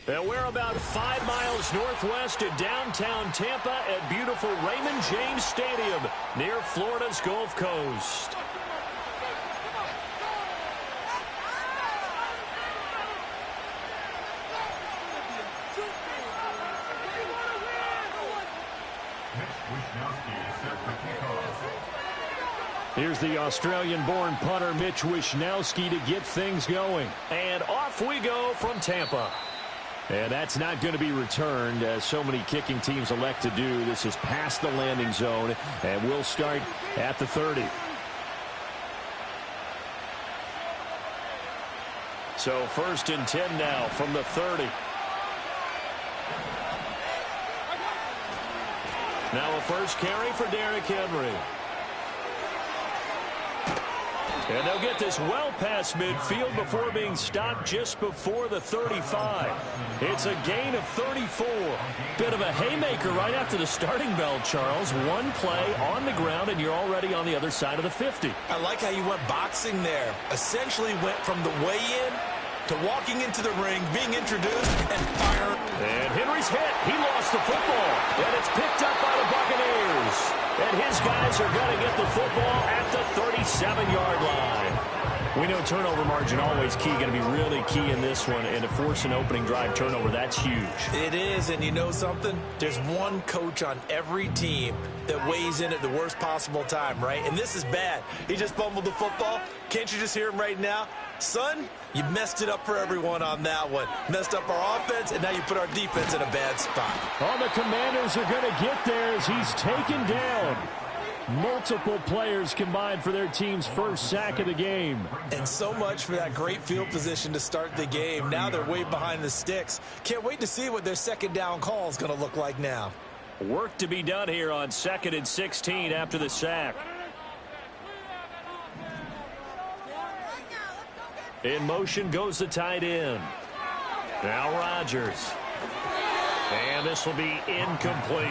And we're about 5 miles northwest of downtown Tampa at beautiful Raymond James Stadium near Florida's Gulf Coast. Here's the Australian-born punter Mitch Wishnowsky to get things going. And off we go from Tampa. And that's not going to be returned, as so many kicking teams elect to do. This is past the landing zone, and we'll start at the 30. So 1st and 10 now from the 30. Now a first carry for Derrick Henry. And they'll get this well past midfield before being stopped just before the 35. It's a gain of 34. Bit of a haymaker right after the starting bell, Charles. One play on the ground, and you're already on the other side of the 50. I like how you went boxing there. Essentially went from the weigh-in to walking into the ring, being introduced, and fire. And Henry's hit. He lost the football. And it's picked up by the Buccaneers. And his guys are going to get the football at the 37-yard line. We know turnover margin always key, going to be really key in this one. And to force an opening drive turnover, that's huge. It is, and you know something? There's one coach on every team that weighs in at the worst possible time, right? And this is bad. He just fumbled the football. Can't you just hear him right now? Son, you messed it up for everyone on that one. Messed up our offense, and now you put our defense in a bad spot. All the Commanders are going to get there as he's taken down. Multiple players combined for their team's first sack of the game. And so much for that great field position to start the game. Now they're way behind the sticks. Can't wait to see what their second down call is going to look like now. Work to be done here on 2nd and 16 after the sack. In motion goes the tight end. Now Rodgers. And this will be incomplete.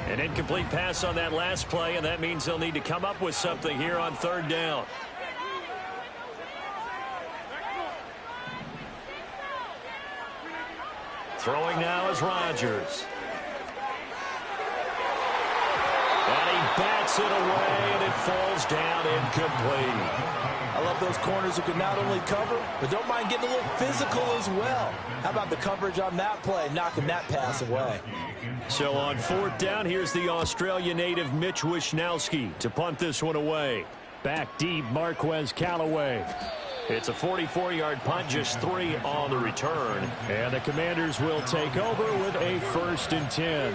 An incomplete pass on that last play, and that means they'll need to come up with something here on 3rd down. Throwing now is Rodgers. And he bats it away, and it falls down incomplete. I love those corners who can not only cover, but don't mind getting a little physical as well. How about the coverage on that play, knocking that pass away? So on 4th down, here's the Australia native Mitch Wishnowsky to punt this one away. Back deep, Marquez Callaway. It's a 44-yard punt, just 3 on the return. And the Commanders will take over with a 1st and 10.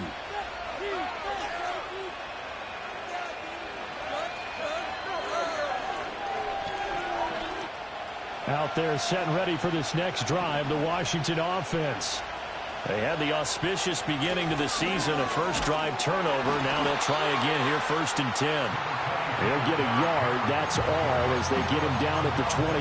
Out there set and ready for this next drive, the Washington offense. They had the auspicious beginning to the season, a first drive turnover. Now they'll try again here, 1st and 10. They'll get a yard, that's all, as they get him down at the 28.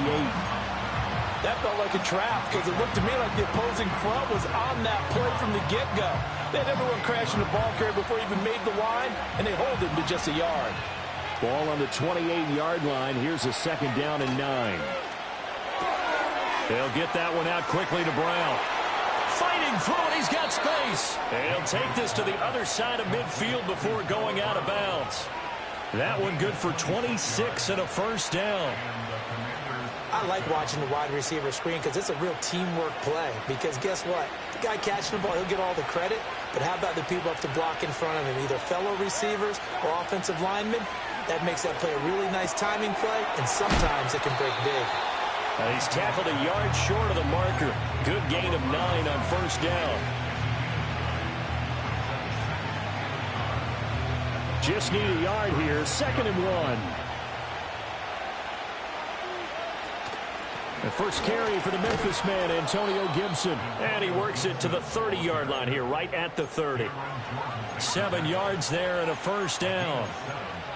That felt like a trap because it looked to me like the opposing front was on that play from the get-go. They had everyone crashing the ball carrier before he even made the line, and they hold him to just a yard. Ball on the 28-yard line. Here's a 2nd down and 9. They'll get that one out quickly to Brown. Fighting through it, he's got space. And he'll take this to the other side of midfield before going out of bounds. That one good for 26 and a 1st down. I like watching the wide receiver screen because it's a real teamwork play. Because guess what? The guy catching the ball, he'll get all the credit. But how about the people up to block in front of him, either fellow receivers or offensive linemen? That makes that play a really nice timing play, and sometimes it can break big. He's tackled a yard short of the marker. Good gain of 9 on 1st down. Just need a yard here. 2nd and 1. The first carry for the Memphis man, Antonio Gibson. And he works it to the 30-yard line here, right at the 30. 7 yards there and a 1st down.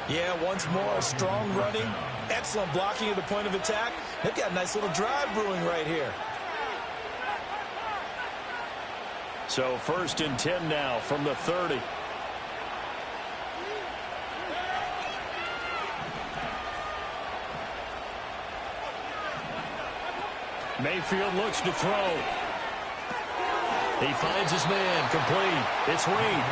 Yeah, once more, strong running. Excellent blocking at the point of attack. They've got a nice little drive brewing right here. So 1st and 10 now from the 30. Mayfield looks to throw. He finds his man, complete. It's Reed.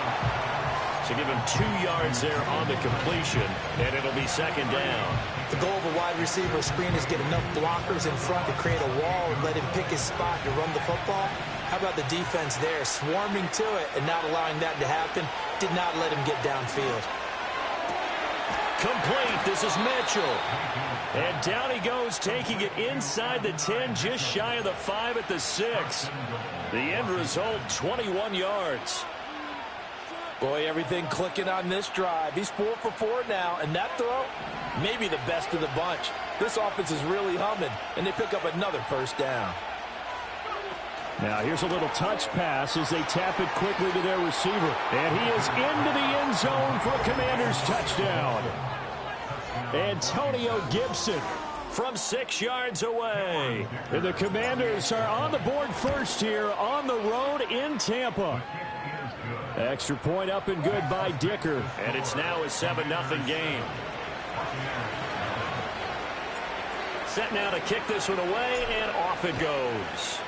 So give him 2 yards there on the completion, and it'll be 2nd down. The goal of a wide receiver screen is get enough blockers in front to create a wall and let him pick his spot to run the football. How about the defense there, swarming to it and not allowing that to happen? Did not let him get downfield. Complete. This is Mitchell. And down he goes, taking it inside the 10, just shy of the 5 at the 6. The end result, 21 yards. Boy, everything clicking on this drive. He's 4 for 4 now, and that throw, maybe the best of the bunch. This offense is really humming, and they pick up another 1st down. Now here's a little touch pass as they tap it quickly to their receiver. And he is into the end zone for a Commanders touchdown. Antonio Gibson from 6 yards away. And the Commanders are on the board first here on the road in Tampa. Extra point up and good by Dicker. And it's now a 7-0 game. Set now to kick this one away, and off it goes.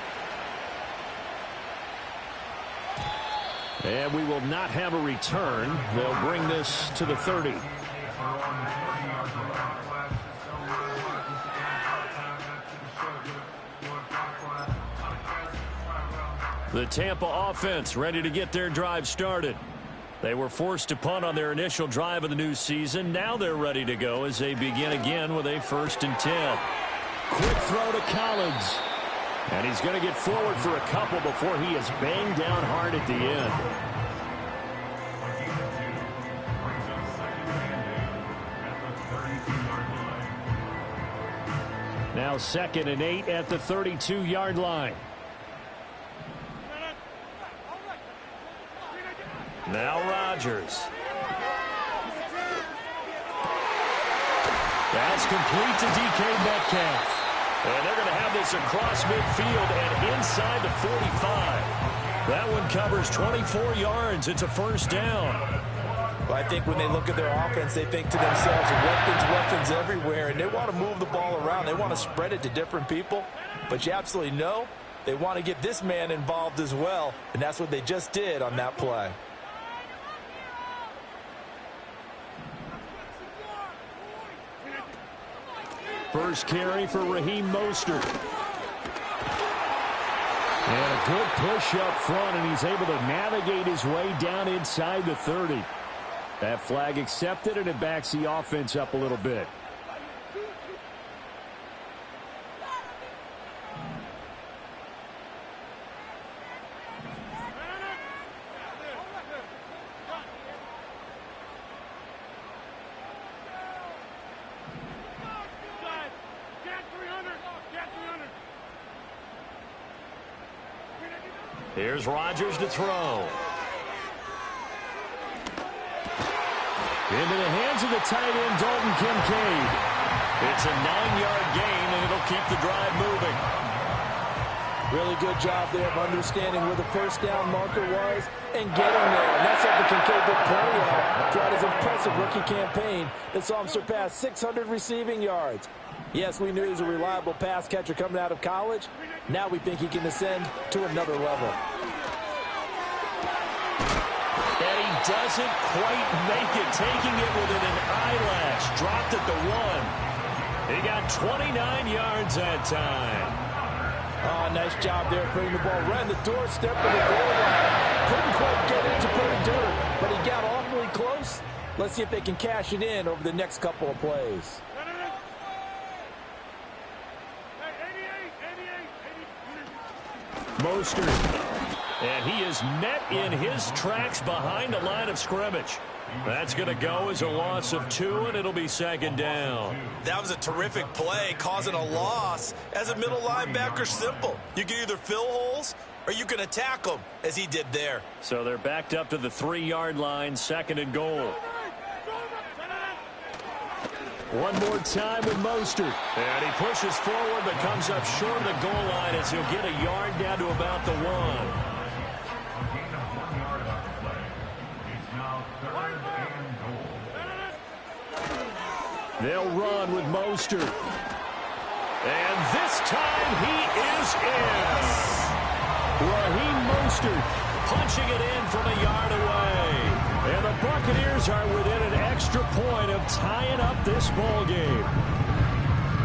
And we will not have a return. They'll bring this to the 30. The Tampa offense ready to get their drive started. They were forced to punt on their initial drive of the new season. Now they're ready to go as they begin again with a 1st and 10. Quick throw to Collins. And he's going to get forward for a couple before he is banged down hard at the end. Now 2nd and 8 at the 32-yard line. Now Rodgers. That's complete to DK Metcalf. And they're going to have this across midfield and inside the 45. That one covers 24 yards. It's a 1st down. Well, I think when they look at their offense, they think to themselves, weapons everywhere, and they want to move the ball around. They want to spread it to different people. But you absolutely know they want to get this man involved as well, and that's what they just did on that play. First carry for Raheem Mostert. And a good push up front, and he's able to navigate his way down inside the 30. That flag accepted, and it backs the offense up a little bit. Here's Rodgers to throw. Into the hands of the tight end, Dalton Kincaid. It's a 9-yard gain, and it'll keep the drive moving. Really good job there of understanding where the 1st down marker was and getting there. And that's something Kincaid did plenty of throughout his impressive rookie campaign that saw him surpass 600 receiving yards. Yes, we knew he was a reliable pass catcher coming out of college. Now we think he can ascend to another level. And he doesn't quite make it, taking it within an eyelash. Dropped at the 1. He got 29 yards that time. Oh, nice job there putting the ball right in the doorstep of the goal line. Couldn't quite get it to put it dirt, but he got awfully close. Let's see if they can cash it in over the next couple of plays. Mostert. And he is met in his tracks behind the line of scrimmage. That's going to go as a loss of 2, and it'll be 2nd down. That was a terrific play, causing a loss. As a middle linebacker, simple. You can either fill holes or you can attack them, as he did there. So they're backed up to the 3-yard line, 2nd and goal. One more time with Mostert. And he pushes forward but comes up short of the goal line as he'll get a yard down to about the 1. They'll run with Mostert. And this time he is in. Raheem Mostert punching it in from a yard away. And the Buccaneers are within an extra point of tying up this ball game.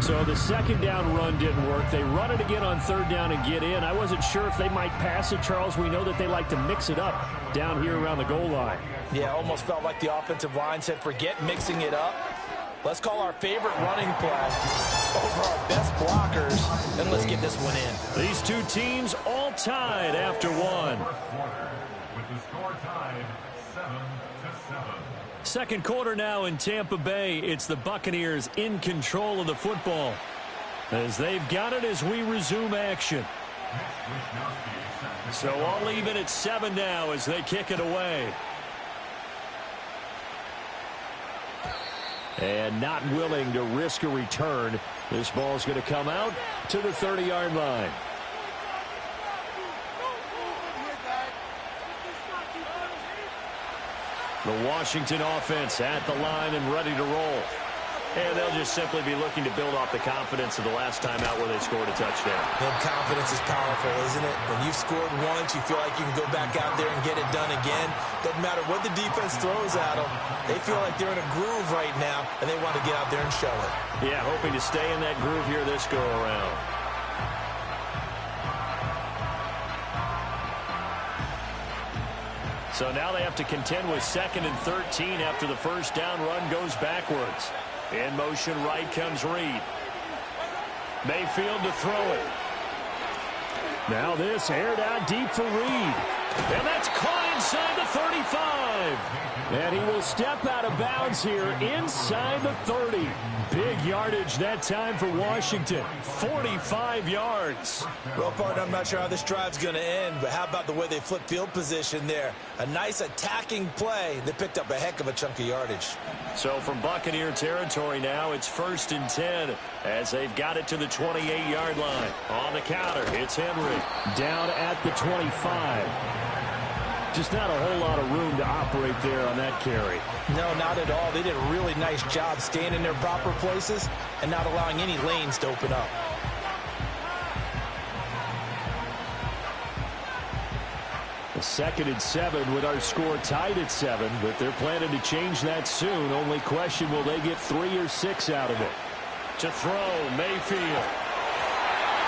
So the second down run didn't work. They run it again on third down and get in. I wasn't sure if they might pass it, Charles. We know that they like to mix it up down here around the goal line. Yeah, almost felt like the offensive line said, forget mixing it up. Let's call our favorite running play over our best blockers, and let's get this one in. These two teams all tied after one. With the score tied 7-7. Second quarter now in Tampa Bay. It's the Buccaneers in control of the football as they've got it as we resume action. So all even at 7 now as they kick it away. And not willing to risk a return. This ball's going to come out to the 30-yard line. The Washington offense at the line and ready to roll. And they'll just simply be looking to build off the confidence of the last time out where they scored a touchdown. And confidence is powerful, isn't it? When you've scored once, you feel like you can go back out there and get it done again. Doesn't matter what the defense throws at them. They feel like they're in a groove right now, and they want to get out there and show it. Yeah, hoping to stay in that groove here this go-around. So now they have to contend with 2nd and 13 after the first down run goes backwards. In motion right comes Reed. Mayfield to throw it. Now this aired out deep for Reed. And that's caught inside the 35. And he will step out of bounds here inside the 30. Big yardage that time for Washington. 45 yards. Well, partner, I'm not sure how this drive's going to end, but how about the way they flip field position there? A nice attacking play that picked up a heck of a chunk of yardage. So from Buccaneer territory now, it's 1st and 10 as they've got it to the 28-yard line. On the counter, it's Henry. Down at the 25. Just not a whole lot of room to operate there on that carry. No, not at all. They did a really nice job staying in their proper places and not allowing any lanes to open up. The 2nd and 7 with our score tied at 7, but they're planning to change that soon. Only question, will they get 3 or 6 out of it? To throw, Mayfield.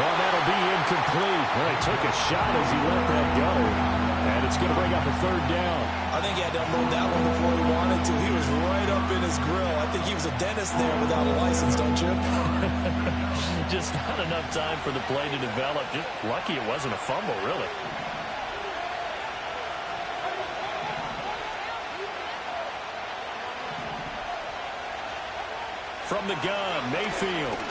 Well, that'll be incomplete. Well, he took a shot as he let that go. And it's going to bring up a 3rd down. I think he had to unload that one before he wanted to. He was right up in his grill. I think he was a dentist there without a license, don't you? Just not enough time for the play to develop. Just lucky it wasn't a fumble, really. From the gun, Mayfield.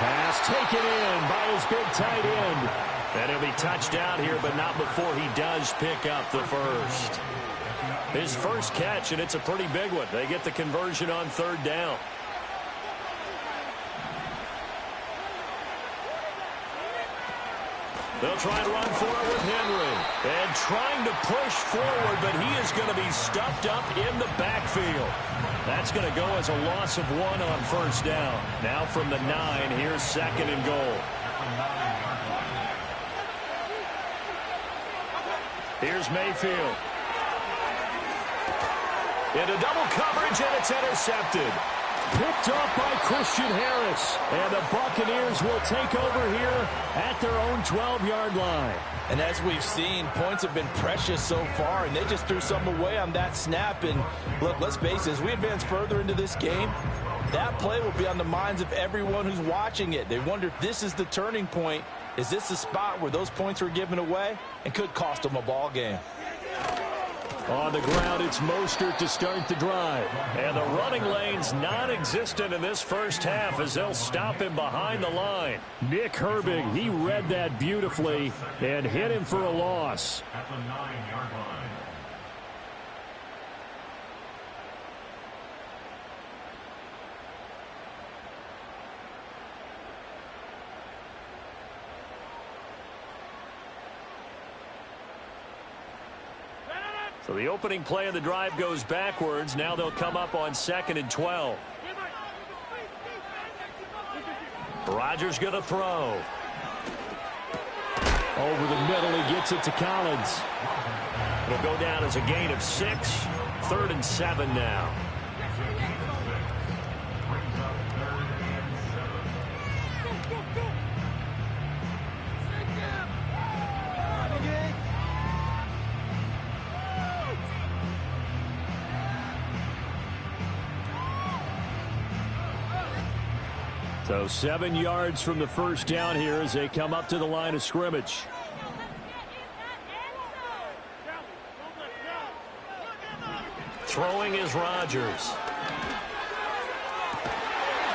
Pass taken in by his big tight end. And he'll be touched down here, but not before he does pick up the first. His first catch, and it's a pretty big one. They get the conversion on 3rd down. They'll try and run for it with Henry. And trying to push forward, but he is going to be stuffed up in the backfield. That's going to go as a loss of 1 on 1st down. Now from the 9, here's 2nd and goal. Here's Mayfield. Into double coverage, and it's intercepted. Picked off by Christian Harris. And the Buccaneers will take over here at their own 12-yard line. And as we've seen, points have been precious so far, and they just threw some away on that snap. And look, let's face it, as we advance further into this game, that play will be on the minds of everyone who's watching it. They wonder if this is the turning point. Is this the spot where those points were given away and could cost them a ball game? On the ground, it's Mostert to start the drive. And the running lane's non-existent in this first half as they'll stop him behind the line. Nick Herbig, he read that beautifully and hit him for a loss. At the 9-yard line. So the opening play of the drive goes backwards. Now they'll come up on 2nd and 12. Rodgers going to throw. Over the middle, he gets it to Collins. It'll go down as a gain of 6. 3rd and 7 now. So 7 yards from the first down here as they come up to the line of scrimmage. Throwing is Rodgers.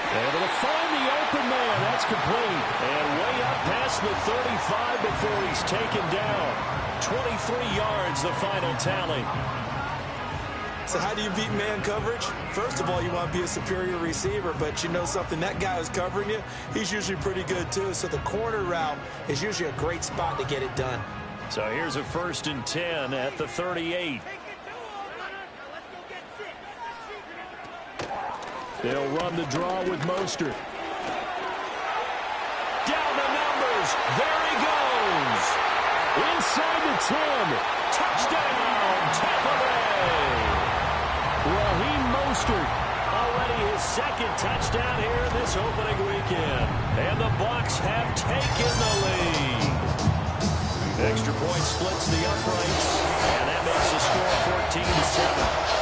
Able to find the open man. That's complete. And way up past the 35 before he's taken down. 23 yards, the final tally. So how do you beat man coverage? First of all, you want to be a superior receiver, but you know something, that guy who's covering you, he's usually pretty good too. So the corner route is usually a great spot to get it done. So here's a 1st and 10 at the 38. They'll run the draw with Mostert. Down the numbers. There he goes. Inside the 10. Touchdown, Tampa Bay. Raheem Mostert, already his 2nd touchdown here this opening weekend. And the Bucs have taken the lead. Extra point splits the uprights, and that makes the score 14-7.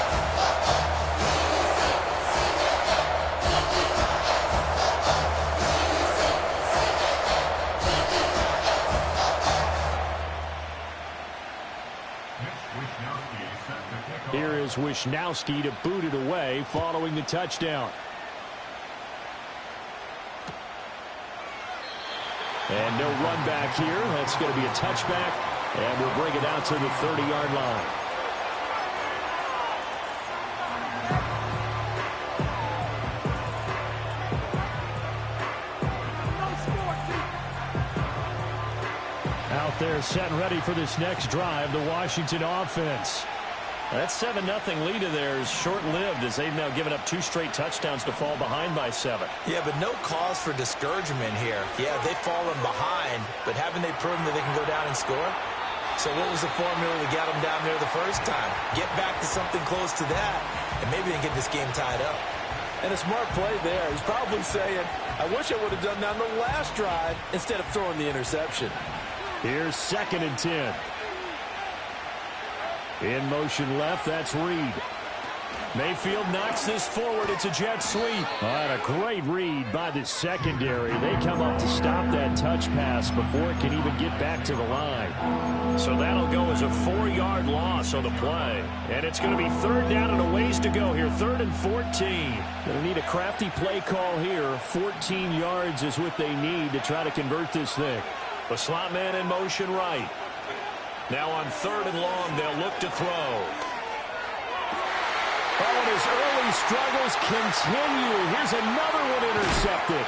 Here is Wishnowsky to boot it away following the touchdown. And no run back here. That's going to be a touchback. And we'll bring it out to the 30-yard line. Out there set and ready for this next drive, the Washington offense. That 7-0 lead of theirs short-lived as they've now given up 2 straight touchdowns to fall behind by 7. Yeah, but no cause for discouragement here. Yeah, they've fallen behind, but haven't they proven that they can go down and score? So what was the formula that got them down there the first time? Get back to something close to that, and maybe they can get this game tied up. And a smart play there. He's probably saying, I wish I would have done that on the last drive instead of throwing the interception. Here's 2nd and 10. In motion left, that's Reed. Mayfield knocks this forward. It's a jet sweep. And a great read by the secondary. They come up to stop that touch pass before it can even get back to the line. So that'll go as a 4-yard loss on the play. And it's going to be 3rd down and a ways to go here. 3rd and 14. Going to need a crafty play call here. 14 yards is what they need to try to convert this thing. The slot man in motion right. Now on 3rd and long, they'll look to throw. Oh, and his early struggles continue. Here's another one intercepted.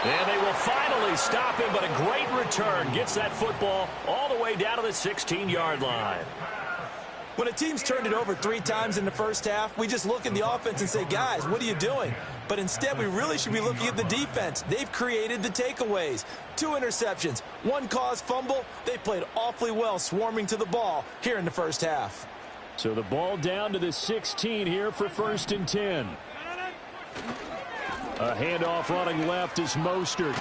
And they will finally stop him, but a great return gets that football all the way down to the 16-yard line. When a team's turned it over 3 times in the first half, we just look at the offense and say, guys, what are you doing? But instead, we really should be looking at the defense. They've created the takeaways. 2 interceptions, 1 caused fumble. They played awfully well swarming to the ball here in the first half. So the ball down to the 16 here for 1st and 10. A handoff running left is Mostert.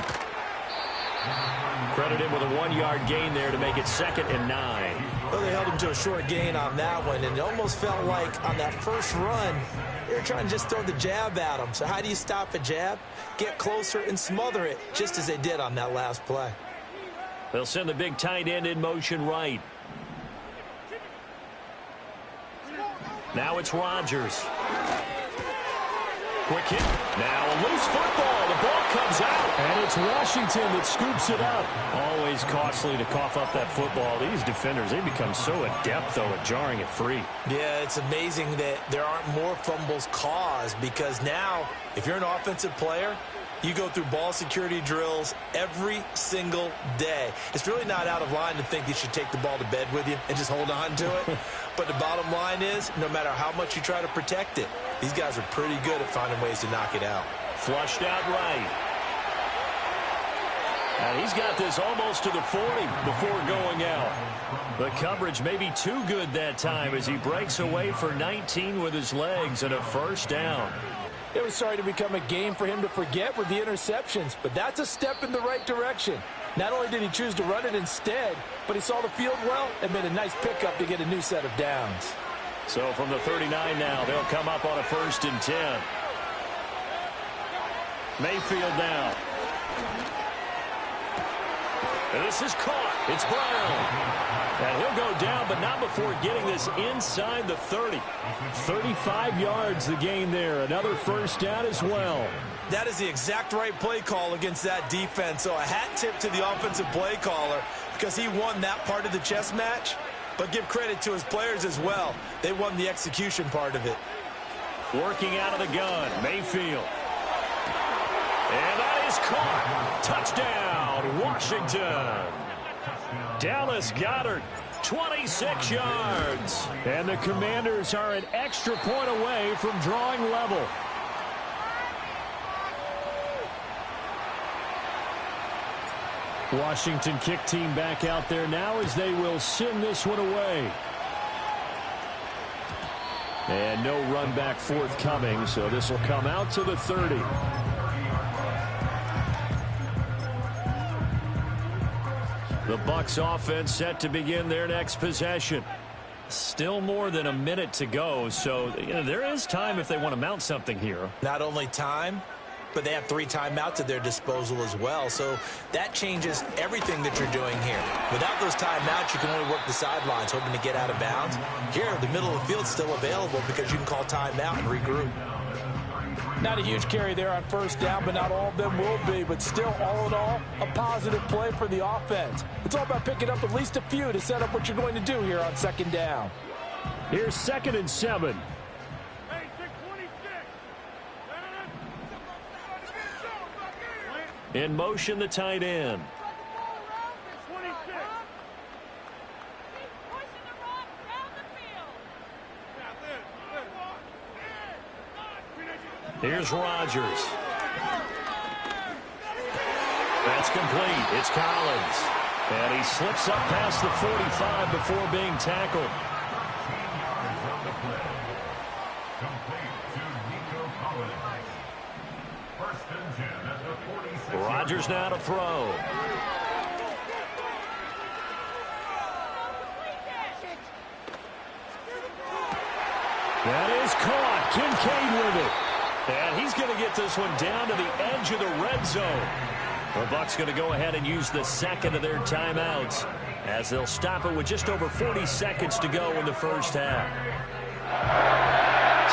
Credit him with a 1-yard gain there to make it 2nd and 9. Well, they held him to a short gain on that one, and it almost felt like on that first run, they were trying to just throw the jab at him. So how do you stop a jab? Get closer and smother it, just as they did on that last play. They'll send the big tight end in motion right. Now it's Rodgers. Quick hit. Now a loose football. The ball comes out. And it's Washington that scoops it up. Always costly to cough up that football. These defenders, they become so adept, though, at jarring it free. Yeah, it's amazing that there aren't more fumbles caused, because now, if you're an offensive player, you go through ball security drills every single day. It's really not out of line to think you should take the ball to bed with you and just hold on to it. But the bottom line is, no matter how much you try to protect it, these guys are pretty good at finding ways to knock it out. Flushed out right. And he's got this almost to the 40 before going out. The coverage may be too good that time as he breaks away for 19 with his legs and a first down. It was starting to become a game for him to forget with the interceptions, but that's a step in the right direction. Not only did he choose to run it instead, but he saw the field well and made a nice pickup to get a new set of downs. So from the 39 now, they'll come up on a 1st and 10. Mayfield now. And this is caught. It's Brown. And he'll go down, but not before getting this inside the 30. 35 yards the gain there. Another first down as well. That is the exact right play call against that defense. So a hat tip to the offensive play caller because he won that part of the chess match. But give credit to his players as well. They won the execution part of it. Working out of the gun, Mayfield. And that is caught. Touchdown, Washington. Dallas Goedert, 26 yards. And the Commanders are an extra point away from drawing level. Washington kick team back out there now as they will send this one away. And no run back forthcoming, so this will come out to the 30. The Bucs offense set to begin their next possession. Still more than a minute to go, so there is time if they want to mount something here. Not only time, but they have 3 timeouts at their disposal as well. So that changes everything that you're doing here. Without those timeouts, you can only work the sidelines, hoping to get out of bounds. Here, the middle of the field's still available because you can call timeout and regroup. Not a huge carry there on first down, but not all of them will be. But still, all in all, a positive play for the offense. It's all about picking up at least a few to set up what you're going to do here on 2nd down. Here's 2nd and 7. In motion, the tight end. Here's Rodgers. That's complete. It's Collins. And he slips up past the 45 before being tackled. Rodgers now to throw. That is caught. Kincaid with it. And he's going to get this one down to the edge of the red zone. The Bucs going to go ahead and use the 2nd of their timeouts as they'll stop it with just over 40 seconds to go in the first half.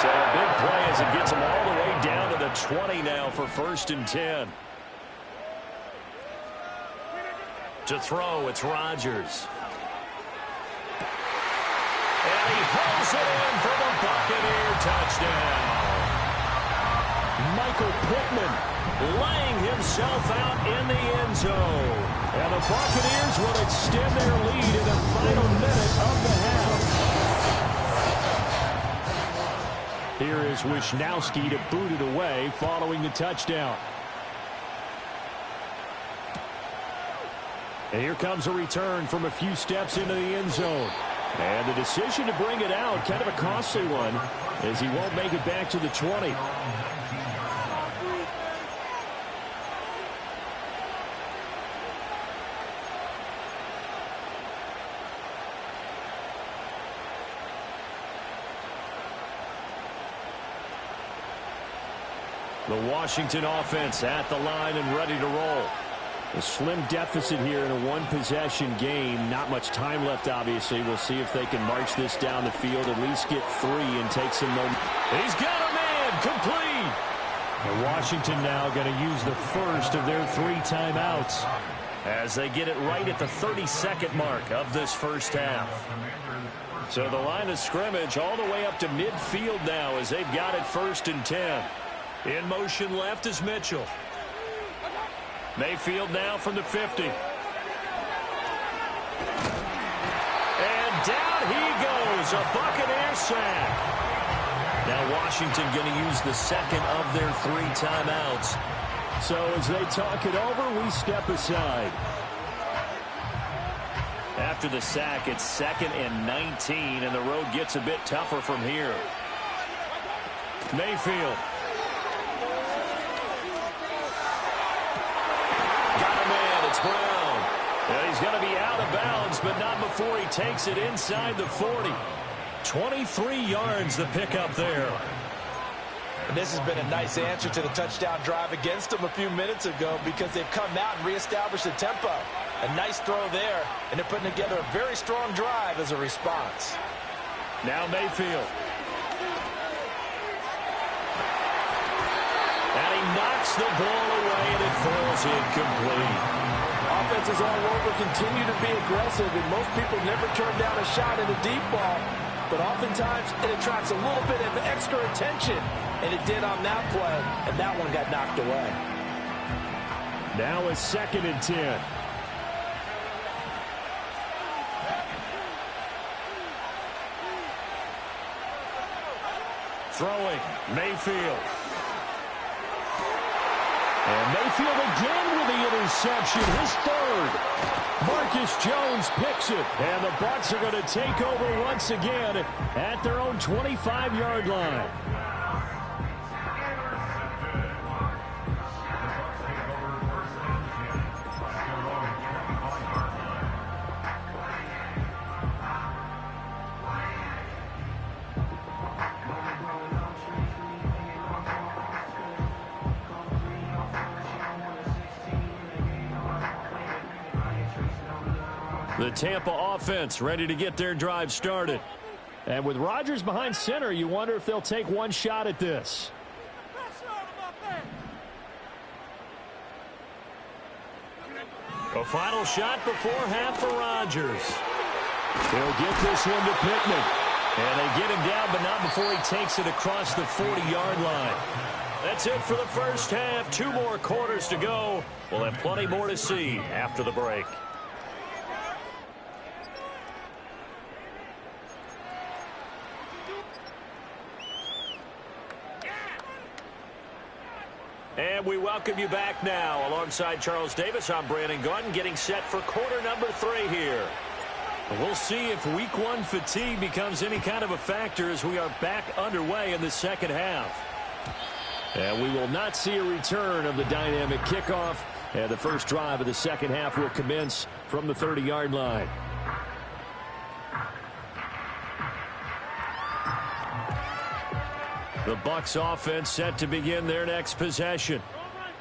So a big play as it gets them all the way down to the 20 now for 1st and 10. To throw, it's Rodgers. And he pulls it in for the Buccaneer touchdown. Michael Pittman laying himself out in the end zone. And the Buccaneers will extend their lead in the final minute of the half. Here is Wishnowsky to boot it away following the touchdown. And here comes a return from a few steps into the end zone. And the decision to bring it out, kind of a costly one, as he won't make it back to the 20. The Washington offense at the line and ready to roll. A slim deficit here in a one-possession game. Not much time left, obviously. We'll see if they can march this down the field, at least get 3 and take some momentum. He's got a man complete. And Washington now going to use the first of their 3 timeouts as they get it right at the 32nd mark of this first half. So the line of scrimmage all the way up to midfield now as they've got it 1st and 10. In motion left is Mitchell. Mayfield now from the 50. And down he goes is a Buccaneer sack. Now Washington going to use the second of their 3 timeouts. So as they talk it over, we step aside. After the sack, it's 2nd and 19, and the road gets a bit tougher from here. Mayfield. Got a man. It's Brown. And he's going to be out of bounds, but not before he takes it inside the 40. 23 yards the pickup there. And this has been a nice answer to the touchdown drive against them a few minutes ago because they've come out and reestablished the tempo. A nice throw there, and they're putting together a very strong drive as a response. Now Mayfield. And he knocks the ball away, and it falls incomplete. Offenses all over continue to be aggressive, and most people never turn down a shot in a deep ball. But oftentimes, it attracts a little bit of extra attention. And it did on that play, and that one got knocked away. Now a 2nd and 10. Throwing, Mayfield. And Mayfield again with the interception, his 3rd. Marcus Jones picks it, and the Bucs are going to take over once again at their own 25-yard line. The Tampa offense ready to get their drive started. And with Rodgers behind center, you wonder if they'll take one shot at this. A final shot before half for Rodgers. They'll get this one to Pittman. And they get him down, but not before he takes it across the 40-yard line. That's it for the first half. 2 more quarters to go. We'll have plenty more to see after the break. And we welcome you back now. Alongside Charles Davis, I'm Brandon Gaudin, getting set for quarter number 3 here. We'll see if week 1 fatigue becomes any kind of a factor as we are back underway in the second half. And we will not see a return of the dynamic kickoff. And the first drive of the second half will commence from the 30-yard line. The Bucs offense set to begin their next possession.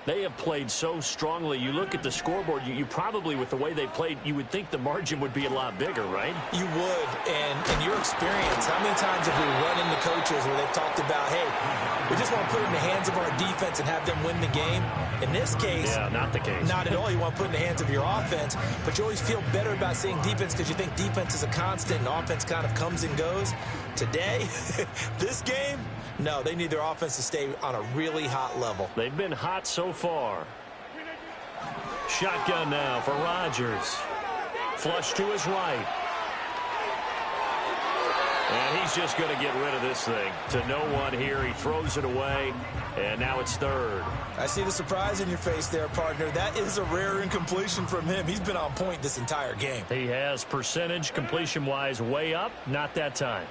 They have played so strongly. You look at the scoreboard, you probably, with the way they played, you would think the margin would be a lot bigger, right? You would. And in your experience, how many times have we run into coaches where they've talked about, hey, we just want to put it in the hands of our defense and have them win the game? In this case, yeah, not the case. Not at all. You want to put it in the hands of your offense, but you always feel better about saying defense because you think defense is a constant and offense kind of comes and goes. Today, this game, no, they need their offense to stay on a really hot level. They've been hot so far. Shotgun now for Rodgers. Flush to his right. And he's just going to get rid of this thing. To no one here. He throws it away. And now it's 3rd. I see the surprise in your face there, partner. That is a rare incompletion from him. He's been on point this entire game. He has percentage completion-wise way up. Not that time.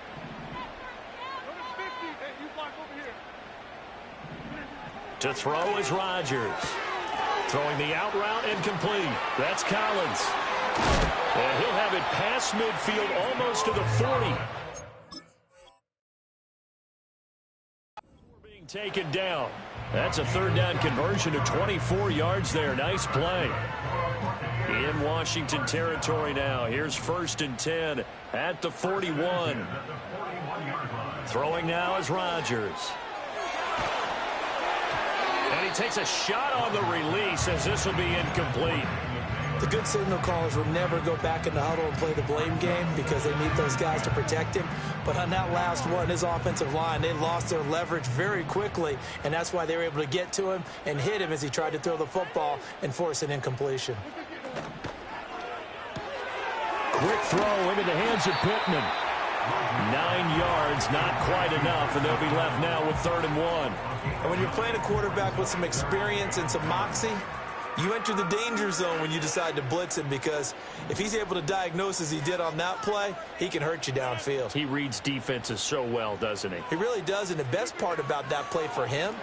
To throw is Rodgers. Throwing the out route incomplete. That's Collins. And he'll have it past midfield almost to the 40. Being taken down. That's a 3rd down conversion of 24 yards there. Nice play. In Washington territory now. Here's 1st and 10 at the 41. Throwing now is Rodgers. And he takes a shot on the release as this will be incomplete. The good signal callers will never go back in the huddle and play the blame game because they need those guys to protect him. But on that last one, his offensive line, they lost their leverage very quickly, and that's why they were able to get to him and hit him as he tried to throw the football and force an incompletion. Quick throw into the hands of Pittman. 9 yards, not quite enough, and they'll be left now with 3rd and 1. And when you're playing a quarterback with some experience and some moxie, you enter the danger zone when you decide to blitz him, because if he's able to diagnose as he did on that play, he can hurt you downfield. He reads defenses so well, doesn't he? He really does, and the best part about that play for him,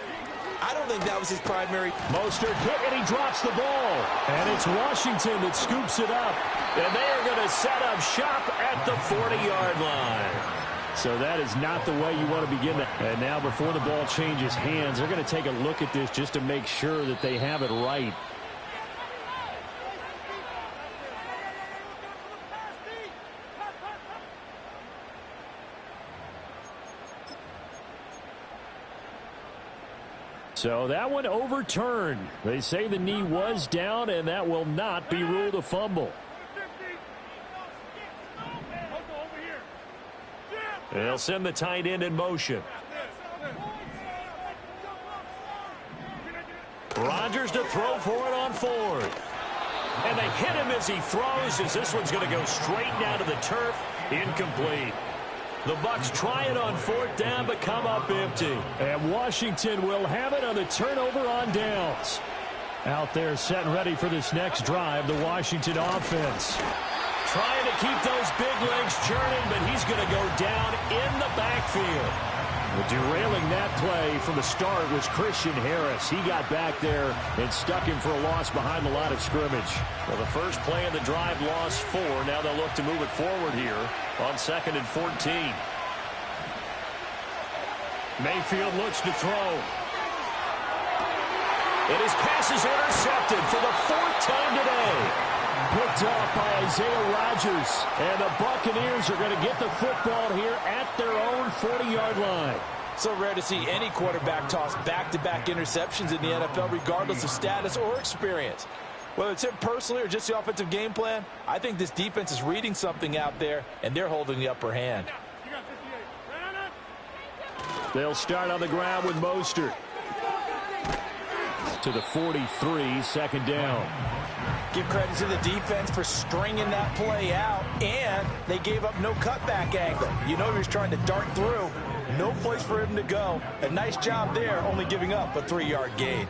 I don't think that was his primary. Mostert hit, and he drops the ball. And it's Washington that scoops it up. And they are going to set up shop at the 40-yard line. So that is not the way you want to begin that. And now before the ball changes hands, they're going to take a look at this just to make sure that they have it right. So that one overturned. They say the knee was down, and that will not be ruled a fumble. They'll send the tight end in motion. Rodgers to throw for it on 4th. And they hit him as he throws, as this one's going to go straight down to the turf. Incomplete. The Bucs try it on 4th down, but come up empty. And Washington will have it on the turnover on downs. Out there set and ready for this next drive, the Washington offense. Trying to keep those big legs churning, but he's going to go down in the backfield. Well, derailing that play from the start was Christian Harris. He got back there and stuck him for a loss behind the line of scrimmage. Well, the first play of the drive lost 4. Now they'll look to move it forward here on 2nd and 14. Mayfield looks to throw. And his pass is intercepted for the 4th time today. Picked off by Isaiah Rodgers. And the Buccaneers are going to get the football here at their own 40-yard line. So rare to see any quarterback toss back-to-back interceptions in the NFL, regardless of status or experience. Whether it's him personally or just the offensive game plan, I think this defense is reading something out there, and they're holding the upper hand. They'll start on the ground with Mostert. To the 43, 2nd down. Give credit to the defense for stringing that play out, and they gave up no cutback angle. You know he was trying to dart through. No place for him to go. A nice job there, only giving up a 3-yard gain.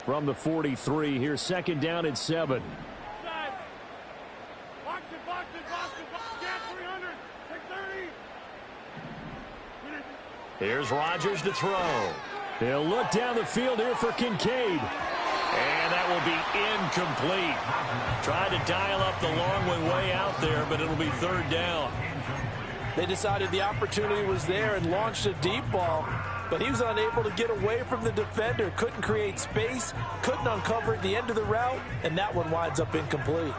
From the 43, here's 2nd down and 7. Here's Rodgers to throw. They'll look down the field here for Kincaid. And that will be incomplete. Tried to dial up the long way out there, but it'll be 3rd down. They decided the opportunity was there and launched a deep ball, but he was unable to get away from the defender. Couldn't create space, couldn't uncover at the end of the route, and that one winds up incomplete.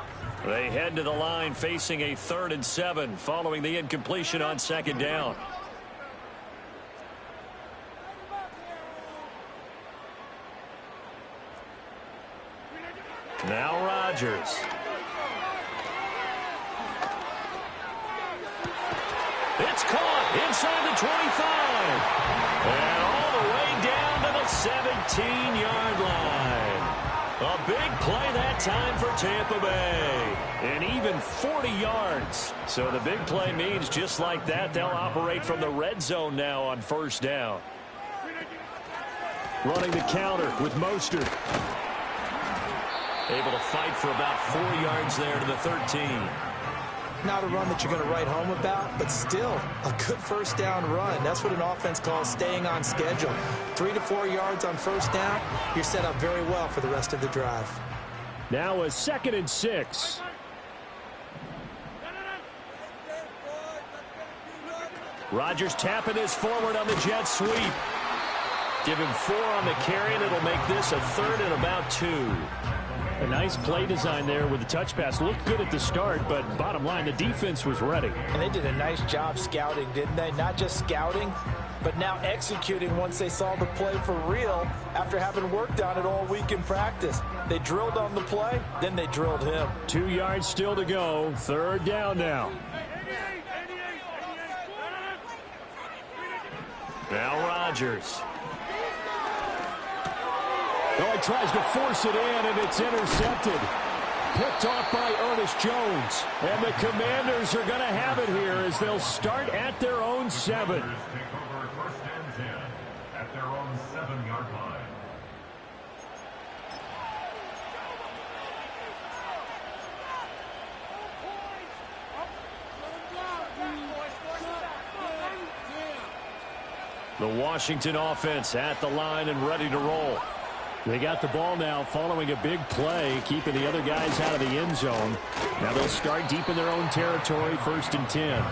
They head to the line facing a 3rd and 7 following the incompletion on 2nd down. Now Rodgers. It's caught inside the 25. And all the way down to the 17-yard line. A big play that time for Tampa Bay. And even 40 yards. So the big play means just like that, they'll operate from the red zone now on 1st down. Running the counter with Mostert. Able to fight for about 4 yards there to the 13. Not a run that you're going to write home about, but still a good 1st down run. That's what an offense calls staying on schedule. 3 to 4 yards on 1st down, you're set up very well for the rest of the drive. Now a 2nd and 6. Rodgers tapping this forward on the jet sweep. Give him 4 on the carry, and it'll make this a 3rd and about 2. A nice play design there with the touch pass. Looked good at the start, but bottom line, the defense was ready. And they did a nice job scouting, didn't they? Not just scouting, but now executing once they saw the play for real after having worked on it all week in practice. They drilled on the play, then they drilled him. 2 yards still to go. 3rd down now. Now Rodgers. Oh, he tries to force it in, and it's intercepted. Picked off by Ernest Jones. And the Commanders are going to have it here as they'll start at their own 7. Take over first and 10 at their own 7-yard line. The Washington offense at the line and ready to roll. They got the ball now following a big play, keeping the other guys out of the end zone. Now they'll start deep in their own territory, 1st and 10.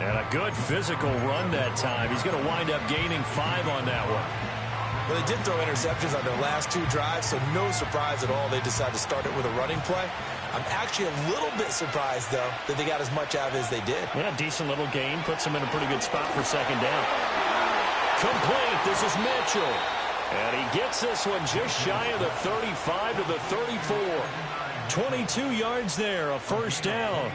And a good physical run that time. He's going to wind up gaining 5 on that one. Well, they did throw interceptions on their last 2 drives, so no surprise at all they decided to start it with a running play. I'm actually a little bit surprised, though, that they got as much out of it as they did. Yeah, decent little gain. Puts them in a pretty good spot for 2nd down. Complete. This is Mitchell. And he gets this one just shy of the 35 to the 34. 22 yards there, a 1st down.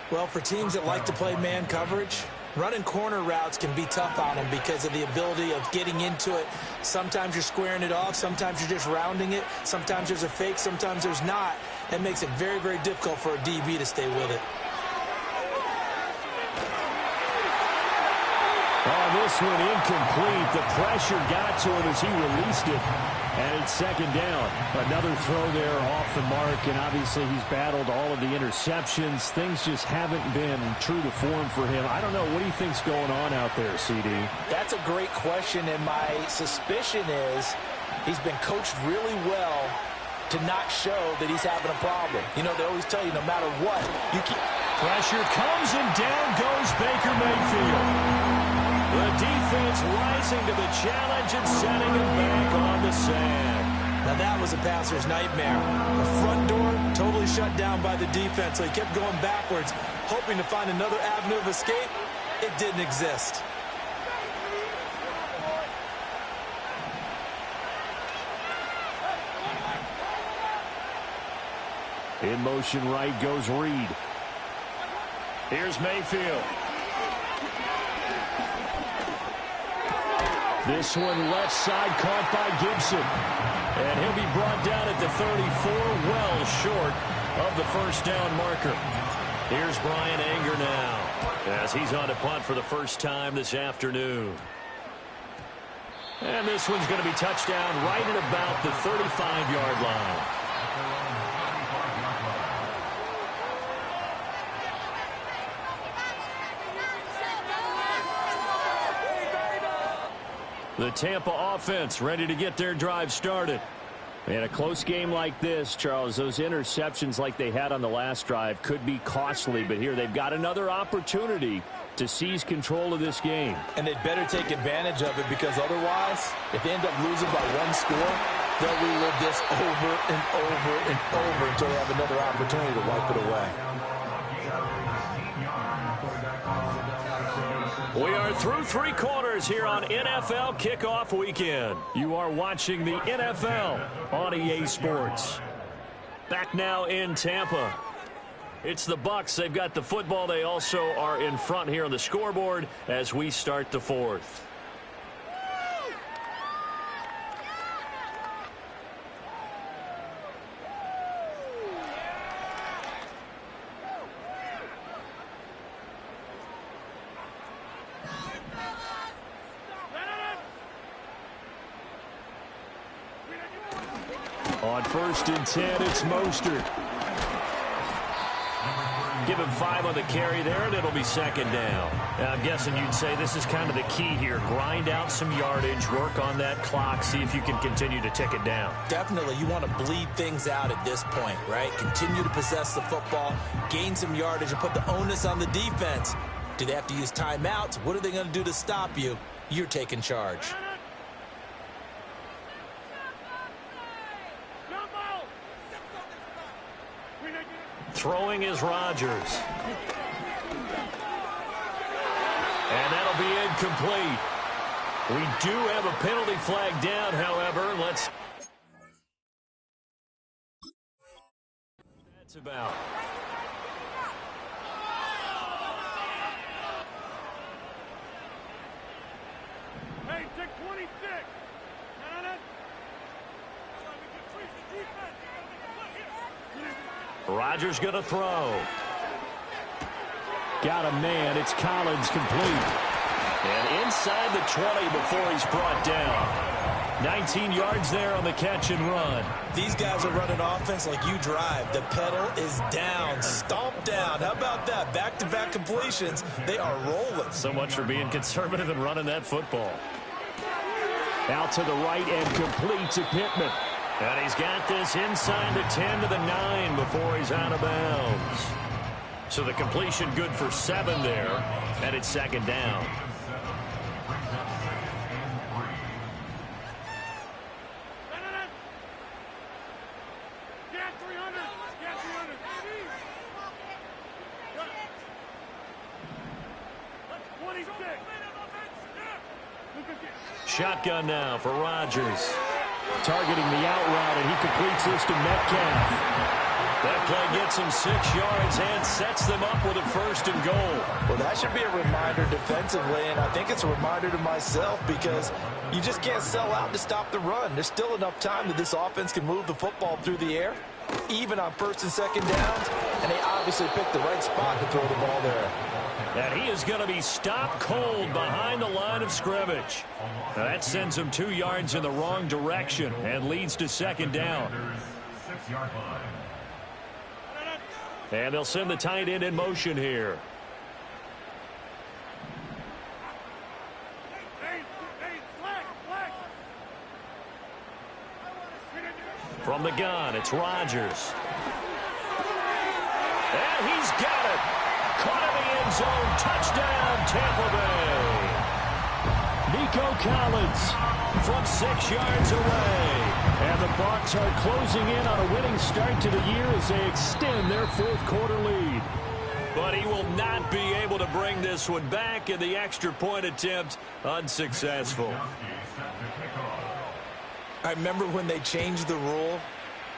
Well, for teams that like to play man coverage, running corner routes can be tough on them because of the ability of getting into it. Sometimes you're squaring it off. Sometimes you're just rounding it. Sometimes there's a fake. Sometimes there's not. That makes it very, very difficult for a DB to stay with it. Oh, this one incomplete. The pressure got to him as he released it. And it's 2nd down. Another throw there off the mark, and obviously he's battled all of the interceptions. Things just haven't been true to form for him. I don't know. What do you think's going on out there, CD? That's a great question, and my suspicion is he's been coached really well to not show that he's having a problem. You know, they always tell you no matter what, you keep... Pressure comes, and down goes Baker Mayfield. The defense rising to the challenge and setting him back on the sand. Now that was a passer's nightmare. The front door totally shut down by the defense, so he kept going backwards, hoping to find another avenue of escape. It didn't exist. In motion right goes Reed. Here's Mayfield. This one left side caught by Gibson. And he'll be brought down at the 34, well short of the 1st down marker. Here's Brian Anger now as he's on to punt for the first time this afternoon. And this one's going to be touchdown right at about the 35-yard line. The Tampa offense ready to get their drive started. In a close game like this, Charles, those interceptions like they had on the last drive could be costly, but here they've got another opportunity to seize control of this game. And they'd better take advantage of it because otherwise, if they end up losing by 1 score, they'll relive this over and over and over until they have another opportunity to wipe it away. We are through 3 quarters here on NFL Kickoff Weekend. You are watching the NFL on EA Sports. Back now in Tampa. It's the Bucs. They've got the football. They also are in front here on the scoreboard as we start the 4th. On 1st and 10, it's Mostert. Give him 5 on the carry there, and it'll be 2nd down. Now, I'm guessing you'd say this is kind of the key here. Grind out some yardage, work on that clock, see if you can continue to tick it down. Definitely, you want to bleed things out at this point, right? Continue to possess the football, gain some yardage, and put the onus on the defense. Do they have to use timeouts? What are they going to do to stop you? You're taking charge. Throwing is Rodgers. And that'll be incomplete. We do have a penalty flag down, however. That's about. Hey, take 26. Rodgers going to throw. Got a man. It's Collins, complete. And inside the 20 before he's brought down. 19 yards there on the catch and run. These guys are running offense like you drive. The pedal is down, stomped down. How about that? Back-to-back completions. They are rolling. So much for being conservative and running that football. Out to the right and complete to Pittman. And he's got this inside the 10 to the 9 before he's out of bounds. So the completion good for 7 there, and it's second down. Shotgun now for Rodgers. Targeting the out route, and he completes this to Metcalf. That play gets him 6 yards and sets them up with a 1st and goal. Well, that should be a reminder defensively, and I think it's a reminder to myself because you just can't sell out to stop the run. There's still enough time that this offense can move the football through the air, even on 1st and 2nd downs, and they obviously picked the right spot to throw the ball there. And he is going to be stopped cold behind the line of scrimmage. Now that sends him 2 yards in the wrong direction and leads to 2nd down. 6-yard line. And they'll send the tight end in motion here. From the gun, it's Rodgers. And he's got it. Caught in the end zone. Touchdown, Tampa Bay. Nico Collins from 6 yards away. And the Bucs are closing in on a winning start to the year as they extend their 4th quarter lead. But he will not be able to bring this one back, and the extra point attempt unsuccessful. I remember when they changed the rule,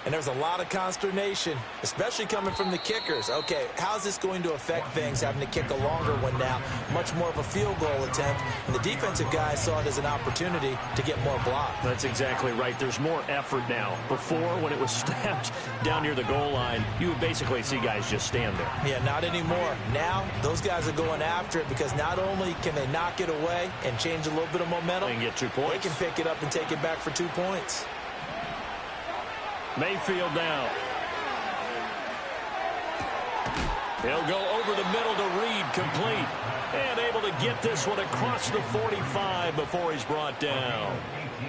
and there was a lot of consternation, especially coming from the kickers. Okay, how's this going to affect things, having to kick a longer one now? Much more of a field goal attempt, and the defensive guys saw it as an opportunity to get more block. That's exactly right. There's more effort now. Before, when it was snapped down near the goal line, you would basically see guys just stand there. Yeah, not anymore. Now, those guys are going after it because not only can they knock it away and change a little bit of momentum, they can get 2 points. They can pick it up and take it back for 2 points. Mayfield now. He'll go over the middle to Reed, complete. And able to get this one across the 45 before he's brought down.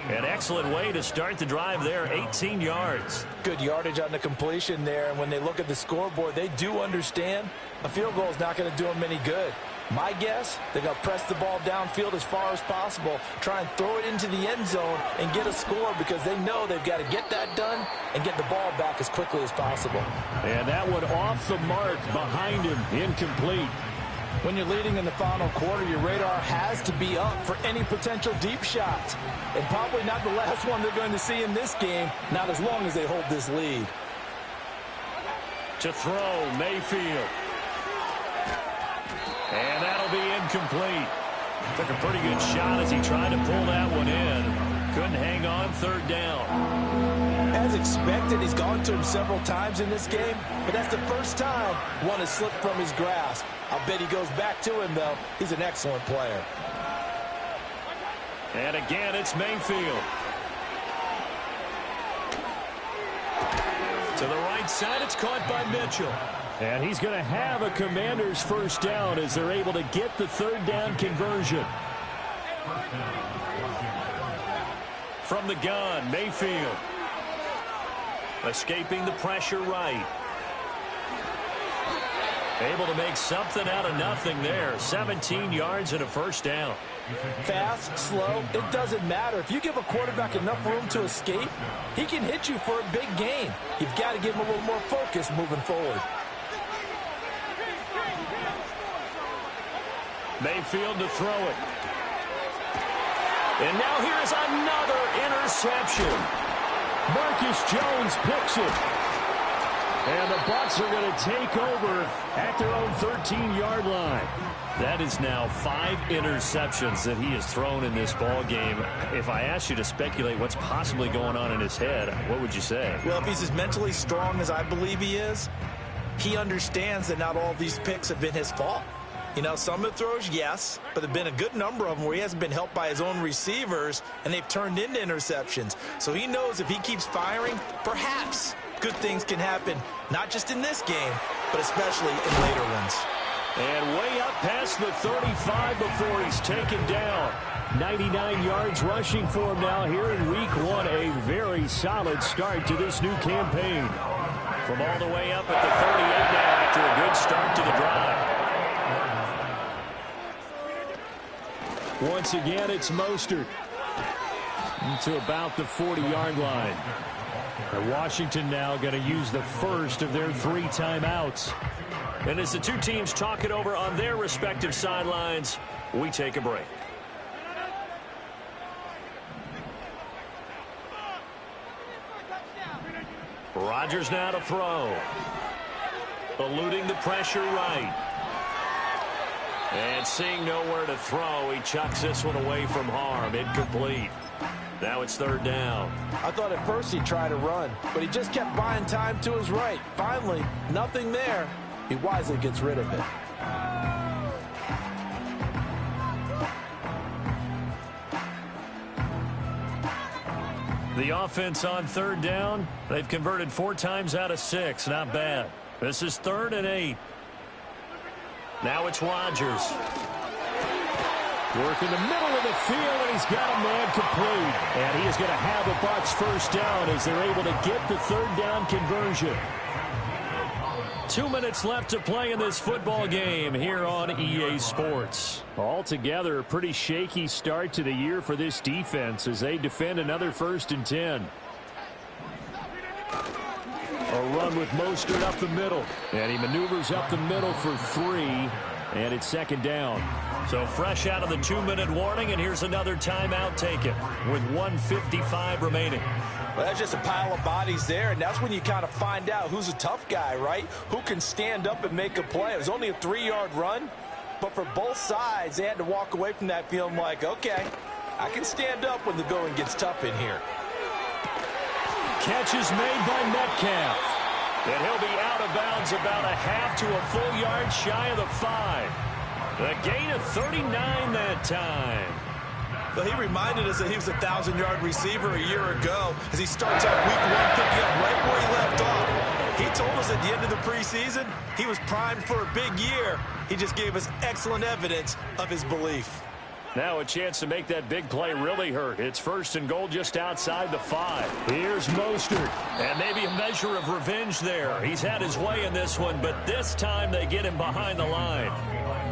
An excellent way to start the drive there, 18 yards. Good yardage on the completion there, and when they look at the scoreboard, they do understand a field goal is not going to do them any good. My guess, they're going to press the ball downfield as far as possible, try and throw it into the end zone and get a score because they know they've got to get that done and get the ball back as quickly as possible. And that one off the mark behind him, incomplete. When you're leading in the final quarter, your radar has to be up for any potential deep shots. And probably not the last one they're going to see in this game, not as long as they hold this lead. To throw, Mayfield. And that'll be incomplete. Took a pretty good shot as he tried to pull that one in. Couldn't hang on, 3rd down. As expected, he's gone to him several times in this game, but that's the first time one has slipped from his grasp. I'll bet he goes back to him, though. He's an excellent player. And again, it's Mayfield. To the right side, it's caught by Mitchell. And he's going to have a Commanders 1st down as they're able to get the 3rd down conversion. From the gun, Mayfield. Escaping the pressure right. Able to make something out of nothing there. 17 yards and a 1st down. Fast, slow, it doesn't matter. If you give a quarterback enough room to escape, he can hit you for a big gain. You've got to give him a little more focus moving forward. Mayfield to throw it. And now here's another interception. Marcus Jones picks it. And the Bucs are going to take over at their own 13-yard line. That is now 5 interceptions that he has thrown in this ball game. If I asked you to speculate what's possibly going on in his head, what would you say? Well, if he's as mentally strong as I believe he is, he understands that not all these picks have been his fault. You know, some of the throws, yes, but there have been a good number of them where he hasn't been helped by his own receivers, and they've turned into interceptions. So he knows if he keeps firing, perhaps good things can happen, not just in this game, but especially in later ones. And way up past the 35 before he's taken down. 99 yards rushing for him now here in week 1. A very solid start to this new campaign. From all the way up at the 38 now after a good start to the drive. Once again, it's Mostert to about the 40-yard line. And Washington now going to use the first of their 3 timeouts. And as the two teams talk it over on their respective sidelines, we take a break. Rodgers now to throw. Eluding the pressure right. And seeing nowhere to throw, he chucks this one away from harm. Incomplete. Now it's 3rd down. I thought at first he'd try to run, but he just kept buying time to his right. Finally, nothing there. He wisely gets rid of it. The offense on 3rd down. They've converted 4 times out of 6. Not bad. This is 3rd and 8. Now it's Rodgers. Work in the middle of the field, and he's got a man complete. And he is going to have a Bucs first down as they're able to get the 3rd down conversion. 2 minutes left to play in this football game here on EA Sports. Altogether, a pretty shaky start to the year for this defense as they defend another 1st and 10. A run with Mostert up the middle. And he maneuvers up the middle for 3. And it's 2nd down. So fresh out of the 2-minute warning, and here's another timeout taken with 1:55 remaining. Well, that's just a pile of bodies there, and that's when you kind of find out who's a tough guy, right? Who can stand up and make a play. It was only a 3-yard run, but for both sides, they had to walk away from that feeling like, okay, I can stand up when the going gets tough in here. Catch is made by Metcalf. And he'll be out of bounds about a half to a full yard shy of the 5. A gain of 39 that time. Well, he reminded us that he was a 1,000-yard receiver a year ago as he starts off week 1 picking up right where he left off. He told us at the end of the preseason he was primed for a big year. He just gave us excellent evidence of his belief. Now a chance to make that big play really hurt. It's 1st and goal just outside the 5. Here's Mostert. And maybe a measure of revenge there. He's had his way in this one, but this time they get him behind the line.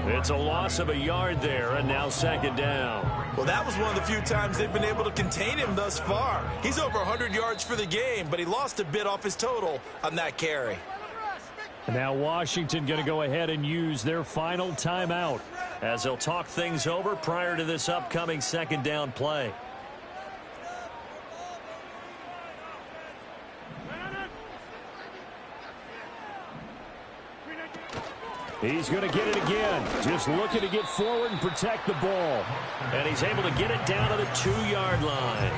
It's a loss of a yard there, and now 2nd down. Well, that was one of the few times they've been able to contain him thus far. He's over 100 yards for the game, but he lost a bit off his total on that carry. Now Washington going to go ahead and use their final timeout as they'll talk things over prior to this upcoming 2nd down play. He's going to get it again. Just looking to get forward and protect the ball. And he's able to get it down to the 2-yard line.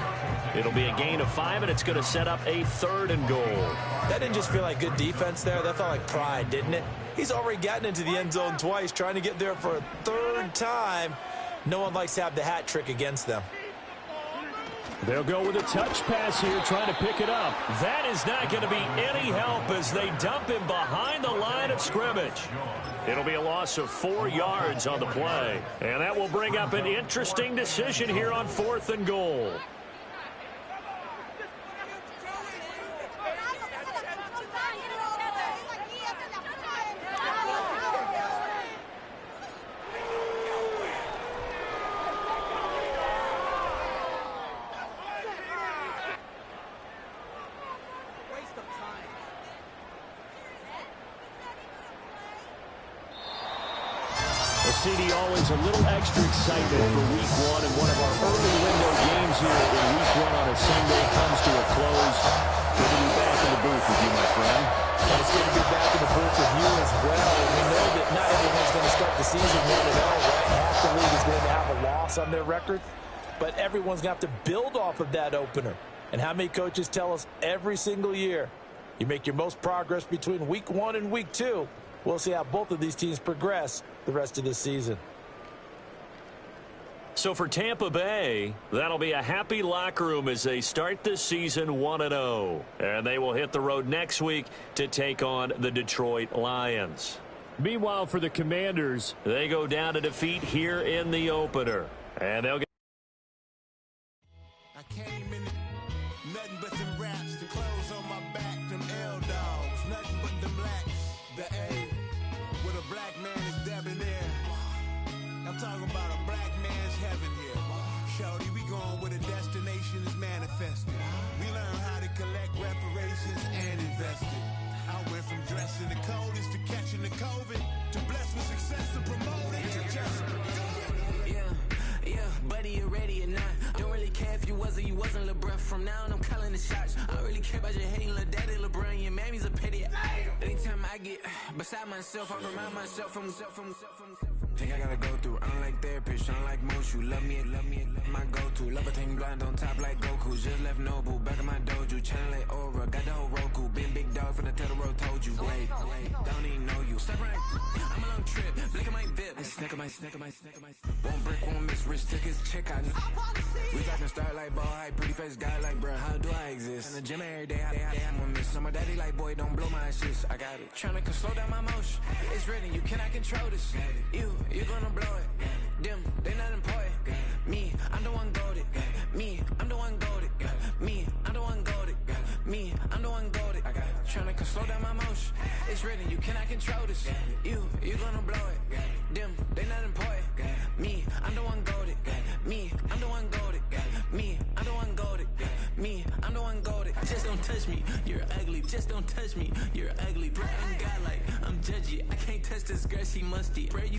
It'll be a gain of 5, and it's going to set up a 3rd and goal. That didn't just feel like good defense there. That felt like pride, didn't it? He's already gotten into the end zone twice, trying to get there for a 3rd time. No one likes to have the hat trick against them. They'll go with a touch pass here, trying to pick it up. That is not going to be any help as they dump him behind the line of scrimmage. It'll be a loss of 4 yards on the play. And that will bring up an interesting decision here on 4th and goal. CD always a little extra excitement for week 1, and one of our early window games here in week 1 on a Sunday comes to a close. Good to be back in the booth with you, my friend. And it's good to be back in the booth with you as well. We know that not everyone's going to start the season 1-0, right? Half the league is going to have a loss on their record, but everyone's going to have to build off of that opener. And how many coaches tell us every single year, you make your most progress between week 1 and week 2. We'll see how both of these teams progress the rest of this season. So for Tampa Bay, that'll be a happy locker room as they start this season 1-0. And they will hit the road next week to take on the Detroit Lions. Meanwhile, for the Commanders, they go down to defeat here in the opener. And they'll get I came in nothing but them raps, the clothes on my back, them L-dogs, nothing but them blacks, the A, with a black man is debonair. I'm talking about a black man's heaven here. Shorty, we going where the destination is manifested. We learn how to collect reparations and invest it. I went from dressing the coldest to catching the COVID, to blessed with success and promoting to just Yeah, buddy, you ready or not? Don't really care if you was or you wasn't LeBron. From now on, I'm calling the shots. I don't really care about your hating little daddy LeBron. Your mammy's a pity. Anytime I get beside myself, I remind myself from. Think I gotta go through. I don't like therapist, I don't like most. You love me, my go-to. Love a thing blind on top like Goku. Just left Noble, back in my dojo. Channel like Aura, got the whole Roku. Been big dog from the Tether Road, told you. Wait, don't even know you. Step right, I'm a long trip. Blick at my VIP. Snack my. One brick, one miss, rich tickets, check out. We talking start like ball hype, pretty face guy like, bruh, how do I exist? In the gym every day, I'm one miss. I'm a daddy like, boy, don't blow my assist. I got it. Tryna slow down my motion. It's written, you cannot control this. You gonna blow it. Them, they not important. Me, I'm the one goated. Me, I'm the one goated. Me, I'm the one goated. Me, I'm the one goated. Tryna slow down my motion. It's written, you cannot control this. You gonna blow it. Them, they not important. Me, I'm the one goated. Me, I'm the one goated. Me, I'm the one goated. Me, I'm the one goated. Just don't touch me, you're ugly. Just don't touch me, you're ugly. Bro, I'm godlike, I'm judgy. I can't touch this girl, she musty. Bro, you